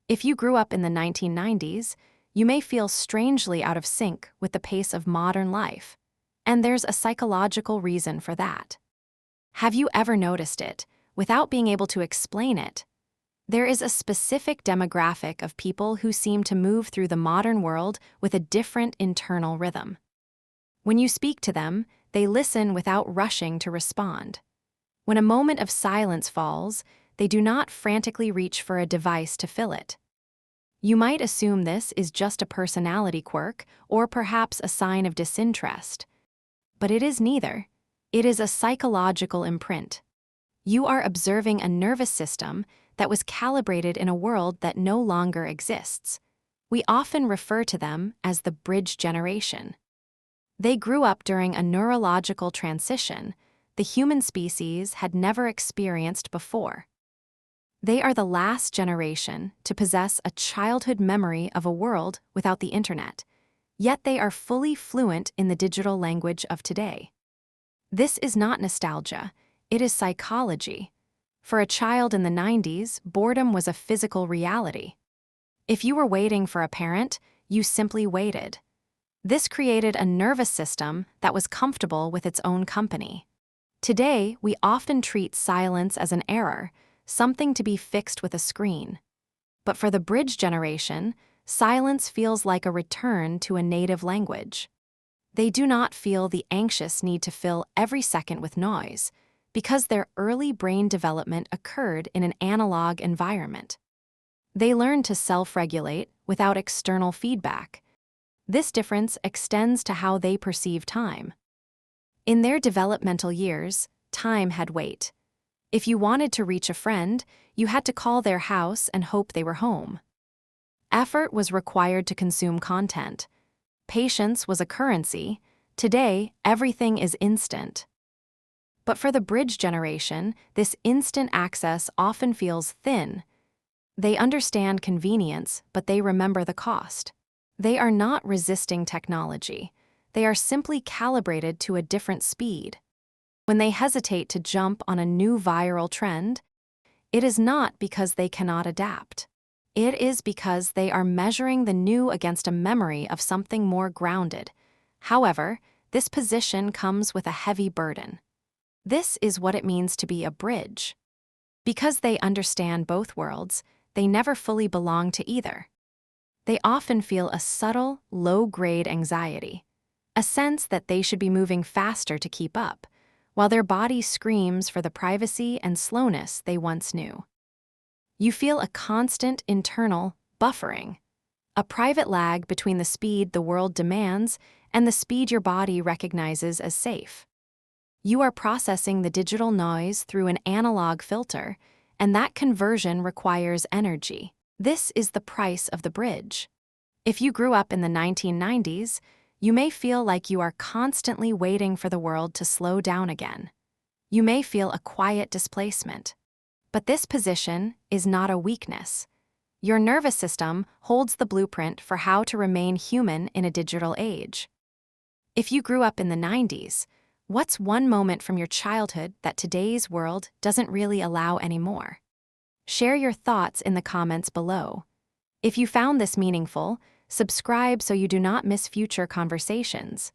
If you grew up in the 1990s, you may feel strangely out of sync with the pace of modern life, and there's a psychological reason for that. Have you ever noticed it, without being able to explain it? There is a specific demographic of people who seem to move through the modern world with a different internal rhythm. When you speak to them, they listen without rushing to respond. When a moment of silence falls, they do not frantically reach for a device to fill it. You might assume this is just a personality quirk or perhaps a sign of disinterest. But it is neither. It is a psychological imprint. You are observing a nervous system that was calibrated in a world that no longer exists. We often refer to them as the bridge generation. They grew up during a neurological transition the human species had never experienced before. They are the last generation to possess a childhood memory of a world without the internet, yet they are fully fluent in the digital language of today. This is not nostalgia, it is psychology. For a child in the 90s, boredom was a physical reality. If you were waiting for a parent, you simply waited. This created a nervous system that was comfortable with its own company. Today, we often treat silence as an error, something to be fixed with a screen. But for the bridge generation, silence feels like a return to a native language. They do not feel the anxious need to fill every second with noise, because their early brain development occurred in an analog environment. They learn to self-regulate without external feedback. This difference extends to how they perceive time. In their developmental years, time had weight. If you wanted to reach a friend, you had to call their house and hope they were home. Effort was required to consume content. Patience was a currency. Today, everything is instant. But for the bridge generation, this instant access often feels thin. They understand convenience, but they remember the cost. They are not resisting technology. They are simply calibrated to a different speed. When they hesitate to jump on a new viral trend, it is not because they cannot adapt. It is because they are measuring the new against a memory of something more grounded. However, this position comes with a heavy burden. This is what it means to be a bridge. Because they understand both worlds, they never fully belong to either. They often feel a subtle, low-grade anxiety, a sense that they should be moving faster to keep up, while their body screams for the privacy and slowness they once knew. You feel a constant internal buffering, a private lag between the speed the world demands and the speed your body recognizes as safe. You are processing the digital noise through an analog filter, and that conversion requires energy. This is the price of the bridge. If you grew up in the 1990s, you may feel like you are constantly waiting for the world to slow down again. You may feel a quiet displacement. But this position is not a weakness. Your nervous system holds the blueprint for how to remain human in a digital age. If you grew up in the 90s, what's one moment from your childhood that today's world doesn't really allow anymore? Share your thoughts in the comments below. If you found this meaningful, subscribe so you do not miss future conversations.